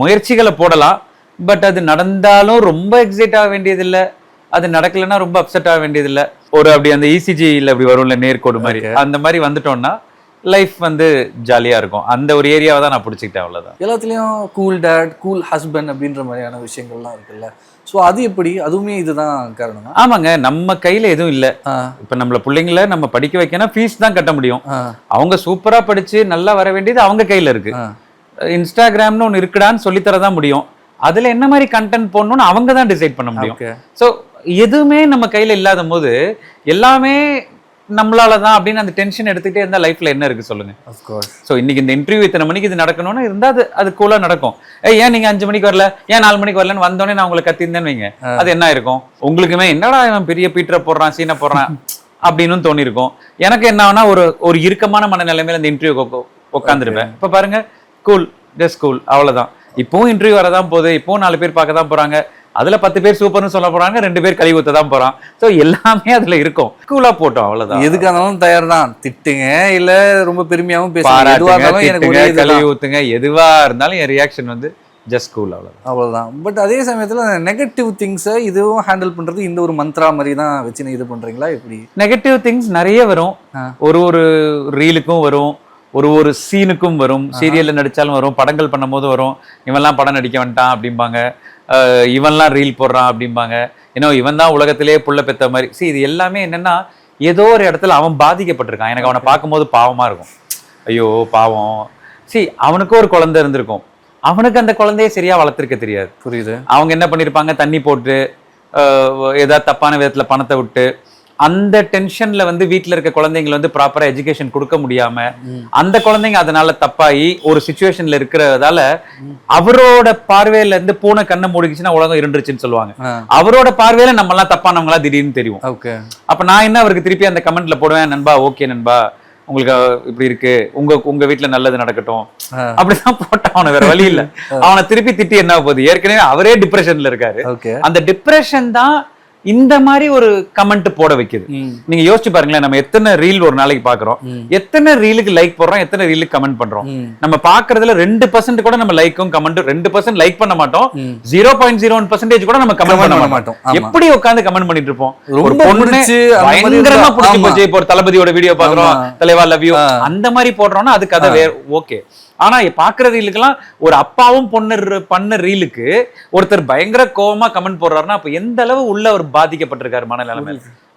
முயற்சிகளை போடலாம். பட் அது நடந்தாலும் ரொம்ப எக்ஸைட் ஆக வேண்டியதில்லை, அது நடக்கலைன்னா ரொம்ப அப்செட் ஆக வேண்டியதில்லை. ஒரு அப்படி அந்த இசிஜியில் அப்படி வரும்ல நேர்கோடு மாதிரி, அந்த மாதிரி வந்துட்டோம்னா லைஃப் வந்து ஜாலியா இருக்கும். அந்த ஒரு ஏரியாவை தான் நான் பிடிச்சிக்கிட்டேன். அவ்வளவுதான். எல்லாத்துலயும் கூல் டேட், கூல் ஹஸ்பண்ட் அப்படின்ற மாதிரியான விஷயங்கள்லாம் இருக்குல்ல. ஸோ அது எப்படி, அதுவுமே இதுதான் காரணமா? ஆமாங்க, நம்ம கையில எதுவும் இல்லை. இப்ப நம்மள பிள்ளைங்களை நம்ம படிக்க வைக்கணும், ஃபீஸ் தான் கட்ட முடியும். அவங்க சூப்பரா படிச்சு நல்லா வர வேண்டியது அவங்க கையில இருக்கு. இன்ஸ்டாகிராம்னு ஒன்று இருக்குடான்னு சொல்லித்தரதான் முடியும். அதுல என்ன மாதிரி கண்டென்ட் போடணும்னு அவங்க தான் டிசைட் பண்ண முடியும். ஸோ எதுவுமே நம்ம கையில இல்லாத போது எல்லாமே நம்மளாலதான் அப்படின்னு அந்த டென்ஷன் எடுத்துக்கிட்டே இருந்தா லைஃப்ல என்ன இருக்கு சொல்லுங்க. ஸோ இன்னைக்கு இந்த இன்டர்வியூ இத்தனை மணிக்கு இது நடக்கணும்னு இருந்தா அது கூலா நடக்கும். ஏன் நீங்க 5 மணிக்கு வரல, ஏன் 4 மணிக்கு வரலன்னு வந்தோடனே நான் உங்களுக்கு கத்திருந்தேன்னு வைங்க, அது என்ன இருக்கும்? உங்களுக்குமே என்னடா இவன் பெரிய பீட்டரை போடுறான், சீனை போடுறான் அப்படின்னு தோணி இருக்கும். எனக்கு என்ன ஆகுனா ஒரு இறுக்கமான மனநிலைமையில இந்த இன்டர்வியூ உட்காந்துருப்பேன். இப்ப பாருங்க, கூல் ஜஸ்ட் கூல், அவ்வளவுதான். இப்பவும் இன்டர்வியூ வரதான் போகுது, இப்பவும் 4 பேர் பார்க்க தான் போறாங்க. அதுல 10 பேர் சூப்பர்னு சொல்ல போறாங்க, 2 பேர் கழுவி ஊத்த தான் போறான். சோ எல்லாமே அதுல இருக்கும். கூலா போட்டோம், அவ்வளவுதான். எதுக்கு இருந்தாலும் தயார் தான். திட்டுங்க, இல்ல ரொம்ப பெருமையாவும் பேசுங்க, கழுவி ஊத்துங்க, எதுவா இருந்தாலும் என் ரியாக்ஷன் வந்து ஜஸ்ட் கூல், அவ்வளவுதான். பட் அதே சமயத்துல நெகட்டிவ் திங்ஸை இதுவும் ஹேண்டில் பண்றது இந்த ஒரு மந்த்ரா மாதிரி தான் வச்சு இது பண்றீங்களா எப்படி? நெகட்டிவ் திங்ஸ் நிறைய வரும். ஒரு ரீலுக்கும் வரும், ஒரு சீனுக்கும் வரும். சீரியல்ல நடிச்சாலும் வரும், படங்கள் பண்ணும் போது வரும். இவன்லாம் படம் நடிக்க வந்துட்டான் அப்படிம்பாங்க, இவன்லாம் ரீல் போடுறான் அப்படிம்பாங்க. ஏன்னா இவன் தான் உலகத்திலேயே புள்ள பெத்த மாதிரி. இது எல்லாமே என்னன்னா, ஏதோ ஒரு இடத்துல அவன் பாதிக்கப்பட்டிருக்கான். எனக்கு அவனை பார்க்கும்போது பாவமா இருக்கும். ஐயோ பாவம். அவனுக்கும் ஒரு குழந்தை இருந்திருக்கும், அவனுக்கு அந்த குழந்தைய சரியா வளர்த்திருக்க தெரியாது. புரியுது. அவங்க என்ன பண்ணிருப்பாங்க, தண்ணி போட்டு ஏதாவது தப்பான விதத்துல பணத்தை விட்டு, அந்த டென்ஷன்ல வந்து வீட்டுல இருக்க குழந்தைங்களை வந்து ப்ராப்பரா எஜுகேஷன் கொடுக்க முடியாம, அந்த குழந்தைங்க அதனால தப்பாயி ஒரு சிச்சுவேஷன்ல இருக்கிறதால அவரோட பார்வையில இருந்து பூனை கண்ணை மூடிக்குச்சுன்னா உலகம் இருந்துருச்சுன்னு சொல்லுவாங்க. அவரோட பார்வையில நம்ம எல்லாம் தப்பானவங்களா திடீர்னு தெரியும். அப்ப நான் என்ன அவருக்கு திருப்பி அந்த கமெண்ட்ல போடுவேன், நண்பா ஓகே நண்பா, உங்களுக்கு இப்படி இருக்கு, உங்க வீட்டுல நல்லது நடக்கட்டும் அப்படிதான் போட்டான். அவனை வேற வழி இல்ல. அவனை திருப்பி திட்டி என்ன போகுது, ஏற்கனவே அவரே டிப்ரெஷன்ல இருக்காரு. அந்த டிப்ரெஷன் தான் இந்த மாதிரி ஒரு கமெண்ட் போட வைக்குது. நீங்க யோசிச்சு பாருங்களேன், நம்ம எத்தனை ரீல் ஒரு நாளைக்கு பாக்குறோம், எத்தனை ரீலுக்கு லைக் போடுறோம், எத்தனை ரீலுக்கு கமெண்ட் பண்றோம். நம்ம பாக்குறதுல 2% கூட நம்ம லைக்கும் கமெண்ட் 2% லைக் பண்ண மாட்டோம், 0.01% கூட நம்ம கமெண்ட் பண்ண மாட்டோம். எப்படி உட்காந்து கமெண்ட் பண்ணிட்டு இருப்போம். பயங்கரமா பிடிச்சி போச்சு, இப்போ ஒரு தளபதியோட வீடியோ பாக்குறோம், தலைவா லவ் யூ அந்த மாதிரி போடுறோம்னா அது கதை வேற, ஓகே. ஆனா பாக்குற ரீலுக்கெல்லாம் ஒரு அப்பாவும் பண்ண ரீலுக்கு ஒருத்தர் பயங்கர கோவமா கமெண்ட் போடுறாருன்னா அப்ப எந்த அளவு உள்ள ஒரு பாதிக்கப்பட்டிருக்காரு மனநிலைமை.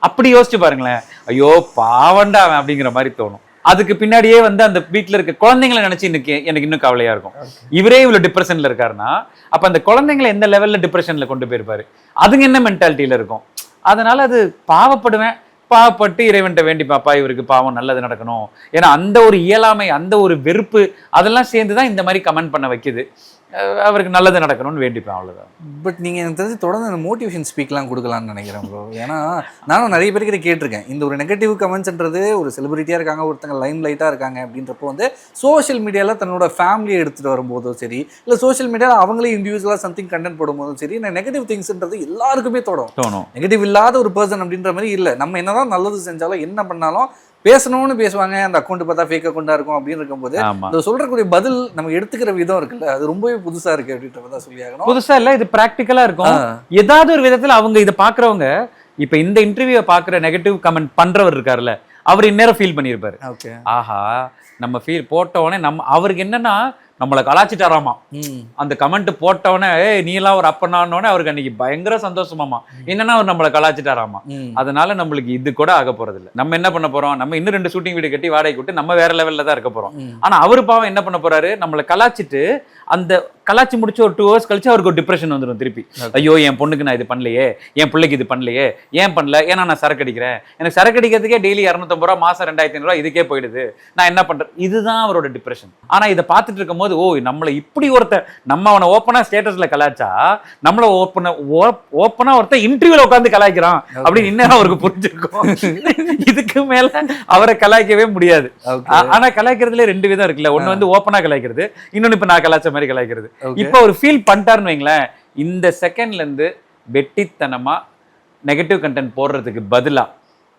அப்படி யோசிச்சு பாருங்களேன், ஐயோ பாவண்டா அவன் அப்படிங்கிற மாதிரி தோணும். அதுக்கு பின்னாடியே வந்து அந்த வீட்டுல இருக்க குழந்தைங்களை நினைச்சு எனக்கு இன்னும் கவலையா இருக்கும். இவரே இவ்வளவு டிப்ரெஷன்ல இருக்காருன்னா அப்ப அந்த குழந்தைங்களை எந்த லெவல்ல டிப்ரெஷன்ல கொண்டு போயிருப்பாரு, அதுங்க என்ன மென்டாலிட்டியில இருக்கும். அதனால அது பாவப்படுவேன், பாவப்பட்டு இறைவன்ட்ட வேண்டி பாப்பா இவருக்கு பாவம் நல்லது நடக்கணும். ஏன்னா அந்த ஒரு இயலாமை, அந்த ஒரு வெறுப்பு அதெல்லாம் சேர்ந்துதான் இந்த மாதிரி கமெண்ட் பண்ண வைக்குது. அவருக்கு நல்லது நடக்கணும்னு வேண்டிப்பேன், அவ்வளவுதான். பட் நீங்க எனக்கு தெரிஞ்சு தொடர்ந்து அந்த மோட்டிவேஷன் ஸ்பீக்லாம் கொடுக்கலாம்னு நினைக்கிறேன் ப்ரோ. ஏன்னா நானும் நிறைய பேர்கிட்ட கேட்டிருக்கேன், இந்த ஒரு நெகட்டிவ் கமெண்ட்ஸ்ன்றது ஒரு செலிபிரிட்டியா இருக்காங்க, ஒருத்தங்க லைம் லைட்டா இருக்காங்க அப்படின்றப்போ வந்து சோஷியல் மீடியால தன்னோட ஃபேமிலியை எடுத்துட்டு வரும்போதும் சரி, இல்லை சோஷியல் மீடியாவில் அவங்களே இண்டிவிஜுவலா சம்திங் கண்டென்ட் போடும்போதும் சரி, இந்த நெகட்டிவ் திங்ஸ்ன்றது எல்லாருக்குமே தோணும். நெகட்டிவ் இல்லாத ஒரு பர்சன் அப்படின்ற மாதிரி இல்லை. நம்ம என்னதான் நல்லது செஞ்சாலும் என்ன பண்ணாலும் பேசணும்னு பேசுவாங்க, அந்த அக்கௌண்ட் பார்த்தா ஃபேக் அக்கௌண்டா இருக்கும் அப்படின்னு இருக்கும்போது இந்த சொல்றக்கூடிய பதில் நம்ம எடுத்துக்கிற விதம் இருக்குல்ல, அது ரொம்பவே புதுசா இருக்கு அப்படின்றத சொல்லி ஆகணும். புதுசா இல்ல, இது பிராக்டிக்கலா இருக்கும். ஏதாவது ஒரு விதத்துல அவங்க இதை பாக்குறவங்க, இப்ப இந்த இன்டர்வியூ பாக்குற நெகட்டிவ் கமெண்ட் பண்றவர் இருக்காருல்ல, அவர் இந்நேரம் ஃபீல் பண்ணியிருப்பாரு. ஆஹா நம்ம ஃபீல் போட்ட உடனே அவருக்கு என்னன்னா நம்மளை கலாச்சிட்டாராமா. அந்த கமெண்ட் போட்டவனே நீ எல்லாம் ஒரு அப்பனானோடனே அவருக்கு அன்னைக்கு பயங்கர சந்தோஷமாமா. என்னன்னா அவர் நம்மளை கலாச்சிட்டாராமா. அதனால நம்மளுக்கு இது கூட ஆக போறது இல்லை. நம்ம என்ன பண்ண போறோம், நம்ம இன்னும் 2 ஷூட்டிங் வீடு கட்டி வாடகை விட்டு நம்ம வேற லெவல்ல தான் இருக்க போறோம். ஆனா அவரு பாவம் என்ன பண்ண போறாரு, நம்மளை கலாச்சிட்டு அந்த கலாச்சி முடிச்சு ஒரு 2 hours கழிச்சு அவருக்கு ஒரு டிப்ரெஷன் வந்துடும் திருப்பி. ஐயோ என் பொண்ணுக்கு நான் இது பண்ணலையே, என் பிள்ளைக்கு இது பண்ணலையே, ஏன் பண்ணல, ஏன்னா நான் சரக்கு அடிக்கிறேன், எனக்கு சரக்கு அடிக்கிறதுக்கே டெய்லி 250 ரூபா, மாசம் 2500 ரூபா இதுக்கே போயிடுது, நான் என்ன பண்றேன், இதுதான் அவரோட டிப்ரெஷன். ஆனா இதை பார்த்துட்டு இருக்கும் போது, ஓ நம்மளை இப்படி நம்ம அவனை ஓப்பனா ஸ்டேட்டஸ்ல கலாச்சா, நம்மள ஓப்பனா ஒருத்தர் இன்டர்வியூல உட்காந்து கலாய்க்கிறான் அப்படின்னு இன்னும் அவருக்கு புரிஞ்சிருக்கும். இதுக்கு மேல அவரை கலாய்க்கவே முடியாது. ஆனா கலாய்க்கிறதுல 2 விதம் இருக்குல்ல, ஒண்ணு வந்து ஓப்பனா கலாய்க்கிறது, இன்னொன்னு இப்ப நான் கலாய்ச்ச மாதிரி கலாய்க்கிறது. இப்ப ஒரு ஃபீல் பண்ணிட்டாருன்னு வைங்களேன், இந்த செகண்ட்ல இருந்து வெட்டித்தனமா நெகட்டிவ் கண்டென்ட் போடுறதுக்கு பதிலா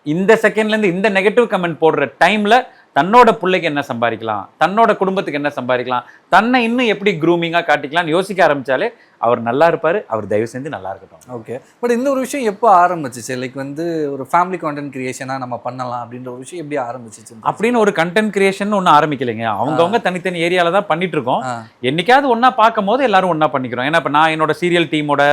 இந்த செகண்ட்ல இருந்து இந்த நெகட்டிவ் கமெண்ட் போடுற டைம்ல தன்னோட பிள்ளைக்கு என்ன சம்பாதிக்கலாம், தன்னோட குடும்பத்துக்கு என்ன சம்பாதிக்கலாம், தன்னை இன்னும் எப்படி க்ரூமிங்கா காட்டிக்கலாம்னு யோசிக்க ஆரம்பிச்சாலே அவர் நல்லா இருப்பாரு. அவர் தயவு செஞ்சு நல்லா இருக்கட்டும். ஓகே, பட் இந்த ஒரு விஷயம் எப்போ ஆரம்பிச்சிச்சு? லைக் வந்து ஒரு ஃபேமிலி கண்டென்ட் கிரியேஷனா நம்ம பண்ணலாம் அப்படின்ற ஒரு விஷயம் எப்படி ஆரம்பிச்சிச்சு? அப்படின்னு ஒரு கண்டென்ட் கிரியேஷன் ஒன்றும் ஆரம்பிக்கலைங்க. அவங்கவுங்க தனித்தனி ஏரியால தான் பண்ணிட்டு இருக்கோம். என்னைக்காவது ஒன்னா பார்க்கும் போது எல்லாரும் ஒன்னா பண்ணிக்கிறோம். ஏன்னா இப்ப நான் என்னோட சீரியல் டீமோட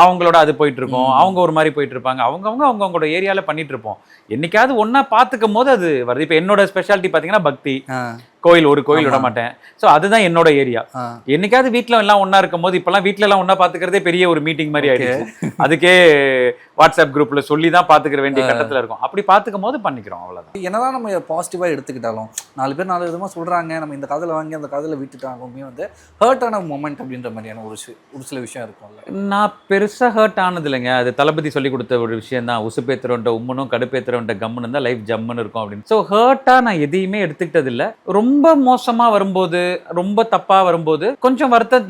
அவங்களோட அது போயிட்டு இருக்கோம், அவங்க ஒரு மாதிரி போயிட்டு இருப்பாங்க, அவங்களோட ஏரியால பண்ணிட்டு இருப்போம். என்னைக்காவது ஒன்னா பாத்துக்கும் போது அது வருது. இப்ப என்னோட ஸ்பெஷாலிட்டி பாத்தீங்கன்னா பக்தி, கோயில், ஒரு கோயில் விட மாட்டேன். ஸோ அதுதான் என்னோட ஏரியா. என்னைக்காவது வீட்டில் எல்லாம் ஒன்றா இருக்கும் போது, இப்போல்லாம் வீட்டில எல்லாம் ஒன்றா பார்த்துக்கிறதே பெரிய ஒரு மீட்டிங் மாதிரி ஆயிடுச்சு. அதுக்கே வாட்ஸ்அப் குரூப்ல சொல்லி தான் பார்த்துக்கிற வேண்டிய கட்டத்தில் இருக்கும். அப்படி பார்த்துக்கும் போது பண்ணிக்கிறோம், அவ்வளோதான். என்னதான் நம்ம பாசிட்டிவாக எடுத்துக்கிட்டாலும் 4 பேர் 4 விதமாக சொல்கிறாங்க, நம்ம இந்த கதையில் வாங்கி அந்த கதையில் விட்டுட்டாலுமே வந்து ஹர்ட் ஆன மொமெண்ட் அப்படின்ற மாதிரியான ஒரு சில விஷயம் இருக்கும்ல. நான் பெருசாக ஹர்ட் ஆனது இல்லைங்க. அது தளபதி சொல்லி கொடுத்த ஒரு விஷயம் தான், உசுப்பேத்துறவன்ட்ட உம்மனும் கடுப்பேத்துறவன்ட்ட கம்முன்னு இருந்தால் லைஃப் ஜம்முன்னு இருக்கும் அப்படின்னு. ஸோ ஹர்ட்டாக நான் எதையுமே எடுத்துக்கிட்டது இல்லை. ரொம்ப மோசமா வரும்போது, ரொம்ப தப்பா வரும்போது கொஞ்சம் வருத்தம்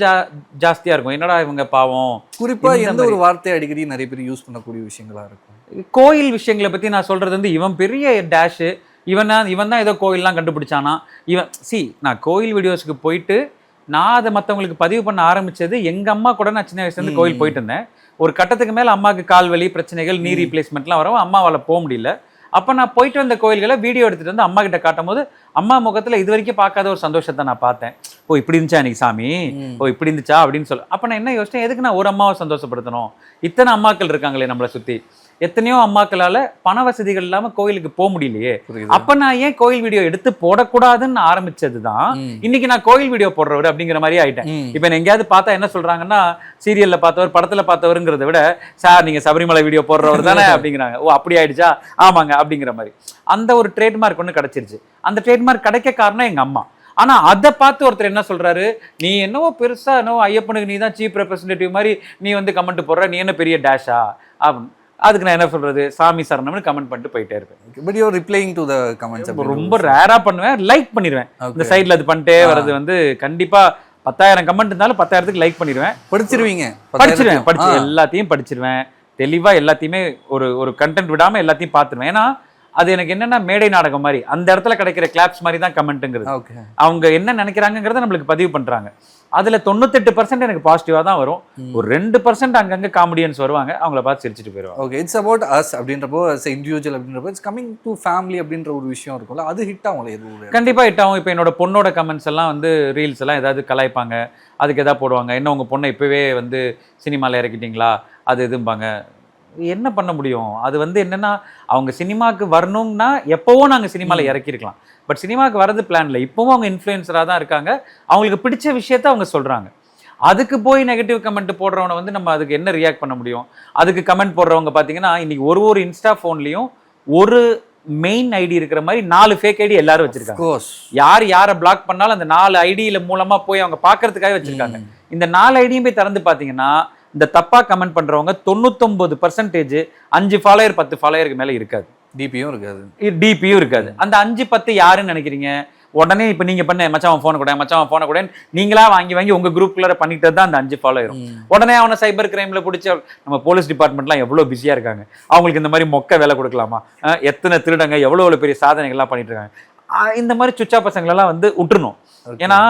ஜாஸ்தியா இருக்கும். என்னடா இவங்க பாவம். குறிப்பா எந்த ஒரு வார்த்தை அடிக்கடி நிறைய பேர் யூஸ் பண்ணக்கூடிய விஷயங்களா இருக்கும். கோயில் விஷயங்களை பத்தி நான் சொல்றது வந்து, இவன் பெரிய டேஷ், இவன் தான் ஏதோ கோயில்லாம் கண்டுபிடிச்சானா நான் கோயில் வீடியோஸ்க்கு போயிட்டு நான் அதை மற்றவங்களுக்கு பதிவு பண்ண ஆரம்பிச்சது எங்க அம்மா கூட. நான் சின்ன வயசுல இருந்து கோயில் போயிட்டு இருந்தேன். ஒரு கட்டத்துக்கு மேல அம்மாவுக்கு கால் வலி பிரச்சனைகள், நீ ரீப்ளேஸ்மெண்ட்லாம் வரவும் அம்மாவால் போக முடியல. அப்போ நான் போயிட்டு வந்த கோயில்களை வீடியோ எடுத்துகிட்டு வந்து அம்மா கிட்ட காட்டும் போது அம்மா முகத்தில் இது வரைக்கும் பார்க்காத ஒரு சந்தோஷத்தை நான் பார்த்தேன். ஓ இப்படி இருந்துச்சா அன்னைக்கு சாமி, ஓ இப்படி இருந்துச்சா அப்படின்னு சொல்லு. அப்போ நான் என்ன யோசிச்சேன், எதுக்கு நான் ஒரு அம்மாவை சந்தோஷப்படுத்தணும், இத்தனை அம்மாக்கள் இருக்காங்களே நம்மளை சுற்றி. எத்தனையோ அம்மாக்களால பண வசதிகள் இல்லாம கோயிலுக்கு போக முடியலையே, அப்ப நான் ஏன் கோயில் வீடியோ எடுத்து போடக்கூடாதுன்னு ஆரம்பிச்சதுதான் இன்னைக்கு நான் கோயில் வீடியோ போடுறவர் அப்படிங்கிற மாதிரி ஆயிட்டேன். இப்ப எங்கேயாவது பார்த்தா என்ன சொல்றாங்கன்னா, சீரியல்ல பார்த்தவர் படத்துல பார்த்தவருங்கிறத விட சார் நீங்க சபரிமலை வீடியோ போடுறவர் தானே அப்படிங்கிறாங்க. ஓ அப்படி ஆயிடுச்சா, ஆமாங்க அப்படிங்கிற மாதிரி. அந்த ஒரு ட்ரேட்மார்க் ஒன்று கிடைச்சிருச்சு. அந்த ட்ரேட்மார்க் கிடைக்க காரணம் எங்க அம்மா. ஆனா அதை பார்த்து ஒருத்தர் என்ன சொல்றாரு, நீ என்னவோ பெருசா என்னவோ ஐயப்பனுக்கு நீ தான் சீஃப் ரெப்ரஸன்டேட்டிவ் மாதிரி நீ வந்து கமெண்ட் போடுற, நீ என்ன பெரிய டேஷா அப்படின்னு. அதுக்கு நான் என்ன சொல்றது, சாமி சரணம்னு கமெண்ட் பண்ணிட்டு போயிட்டே இருப்பேன். But you are replying to the comments. ரொம்ப ரேரா பண்ணுவேன், லைக் பண்ணிடுவேன். இந்த சைடுல அது பண்ணிட்டே வரது வந்து கண்டிப்பா 10,000 கமெண்ட் இருந்தாலும் 10,000க்கு லைக் பண்ணிடுவேன். படிச்சிருவீங்க? படிச்சு எல்லாத்தையும் படிச்சிருவேன். தெளிவா எல்லாத்தையுமே ஒரு கண்டென்ட் விடாம எல்லாத்தையும் பார்த்துருவேன். ஏன்னா அது எனக்கு என்னன்னா மேடை நாடகம் மாதிரி, அந்த இடத்துல கிடைக்கிற கிளாப்ஸ் மாதிரி தான் கமெண்ட்டுங்கிறது. அவங்க என்ன நினைக்கிறாங்கிறத நம்மளுக்கு பதிவு பண்றாங்க. அதுல 98% எனக்கு பாசிட்டிவா தான் வரும். ஒரு 2% அங்கங்க காமெடியன்ஸ் வருவாங்க, அவங்கள பார்த்து சிரிச்சுட்டு போயிடுவாங்க. ஓகே, இட்ஸ் அபவுட் அஸ் அப்படின்றப்போ as a individual அப்படின்றப்போ இட்ஸ் கமிங் டு ஃபேமிலி அப்படின்ற ஒரு விஷயம் இருக்கும்ல, அது ஹிட் ஆகும். எது கண்டிப்பா ஹிட் ஆகும். இப்போ என்னோட பொண்ணோட கமெண்ட்ஸ் எல்லாம் வந்து ரீல்ஸ் எல்லாம் ஏதாவது கலாய்ப்பாங்க, அதுக்கு எதாவது போடுவாங்க. என்ன உங்க பொண்ணை இப்பவே வந்து சினிமால இறக்கிட்டீங்களா அது எதும்பாங்க. என்ன பண்ண முடியும், அது வந்து என்னன்னா அவங்க சினிமாவுக்கு வரணும்னா எப்போவோ நாங்கள் சினிமாவில் இறக்கிருக்கலாம். பட் சினிமாவுக்கு வரது பிளான்ல, இப்போவும் அவங்க இன்ஃப்ளூயன்சராக தான் இருக்காங்க. அவங்களுக்கு பிடிச்ச விஷயத்த அவங்க சொல்றாங்க. அதுக்கு போய் நெகட்டிவ் கமெண்ட் போடுறவனை வந்து நம்ம அதுக்கு என்ன ரியாக்ட் பண்ண முடியும். அதுக்கு கமெண்ட் போடுறவங்க பார்த்தீங்கன்னா இன்னைக்கு ஒரு இன்ஸ்டா ஃபோன்லையும் ஒரு மெயின் ஐடி இருக்கிற மாதிரி 4 ஃபேக் ஐடி எல்லாரும் வச்சிருக்காங்க. யார் யாரை பிளாக் பண்ணாலும் அந்த 4 ஐடியில மூலமா போய் அவங்க பார்க்கறதுக்காக வச்சிருக்காங்க. இந்த 4 ஐடியும் போய் திறந்து பார்த்தீங்கன்னா இந்த தப்பா கமெண்ட் பண்றவங்க 99% 5 ஃபாலோயர் 10 ஃபாலோயருக்கு மேல இருக்காது. டிபியும் இருக்காது. அந்த 5-10 யாருன்னு நினைக்கிறீங்க? உடனே இப்ப நீங்க பண்ண மச்சான் போன கூட நீங்களா வாங்கி உங்க குரூப்ல பண்ணிட்டு தான் அந்த 5 ஃபாலோயரும். உடனே அவனை சைபர் கிரைம்ல பிடிச்ச நம்ம போலீஸ் டிபார்ட்மெண்ட்லாம் எவ்வளவு பிஸியா இருக்காங்க. அவங்களுக்கு இந்த மாதிரி மொக்க வேலை கொடுக்கலாமா, எத்தனை திருடங்க எவ்வளவு பெரிய சாதனைகள்லாம் பண்ணிட்டு இருக்காங்க. இந்த மாதிரி சுச்சா பசங்களெல்லாம் வந்து விட்டுறணும். ஏன்னா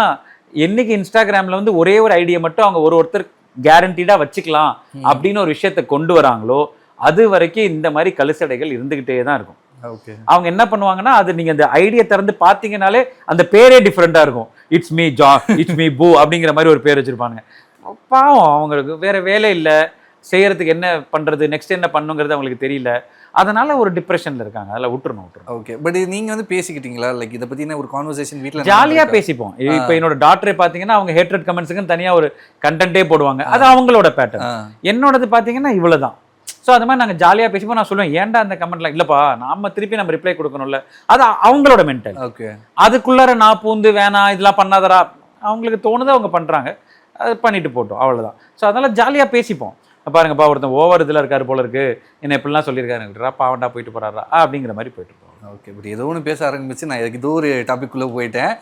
என்னைக்கு இன்ஸ்டாகிராம்ல வந்து ஒரே ஒரு ஐடியை மட்டும் அவங்க ஒருத்தர் கேரண்டீடா வச்சுக்கலாம் அப்படின்னு ஒரு விஷயத்த கொண்டு வராங்களோ அது வரைக்கும் இந்த மாதிரி கழுசடைகள் இருந்துகிட்டே தான் இருக்கும். ஓகே. அவங்க என்ன பண்ணுவாங்கன்னா அது நீங்க அந்த ஐடியா திறந்து பார்த்தீங்கனாலே அந்த பேரே டிஃப்ரெண்டா இருக்கும். இட்ஸ் மீ இட்ஸ் மீ பூ அப்படிங்கிற மாதிரி ஒரு பேர் வச்சிருப்பாங்க. பாவம் அவங்களுக்கு வேற வேலை இல்லை, செய்யறதுக்கு என்ன பண்றது, நெக்ஸ்ட் என்ன பண்ணுங்கிறது அவங்களுக்கு தெரியல. அதனால ஒரு டிப்ரெஷன்ல இருக்காங்க. அதில் விட்டுறணும். ஓகே. பட் நீங்க வந்து பேசிக்கிட்டீங்களா? லைக் இதை பத்தின ஒரு கான்வர்சேஷன் வீட்டில் ஜாலியா பேசிப்போம். இப்போ என்னோட டாக்டரே பார்த்தீங்கன்னா அவங்க ஹேட்ரட் கமெண்ட்ஸுக்குன்னு தனியா ஒரு கண்டென்ட்டே போடுவாங்க. அது அவங்களோட பேட்டர்ன். என்னோடது பார்த்தீங்கன்னா இவ்வளவுதான். ஸோ அது மாதிரி நாங்கள் ஜாலியாக பேசிப்போம். நான் சொல்லுவேன், ஏன்டா அந்த கமெண்ட்லாம் இல்லைப்பா, நாம திருப்பி நம்ம ரிப்ளை கொடுக்கணும்ல. அது அவங்களோட மென்டல். ஓகே. அதுக்குள்ளார நான் பூந்து வேணாம் இதெல்லாம் பண்ணாதரா, அவங்களுக்கு தோணுது அவங்க பண்றாங்க, அது பண்ணிட்டு போட்டோம், அவ்வளவுதான். ஸோ அதனால ஜாலியா பேசிப்போம். பாருங்கப்பா ஒருத்தன் ஓவர் இதில் இருக்காரு போல இருக்கு, என்ன இப்படிலாம் சொல்லியிருக்காரு, பாவண்டா போயிட்டு போறாரா அப்படிங்கிற மாதிரி போயிட்டு போவோம். ஓகே. இப்படி ஏதோ ஒன்று பேச ஆரம்பிச்சு நான் ஏதோ ஒரு டாபிக் குள்ளே போயிட்டேன்.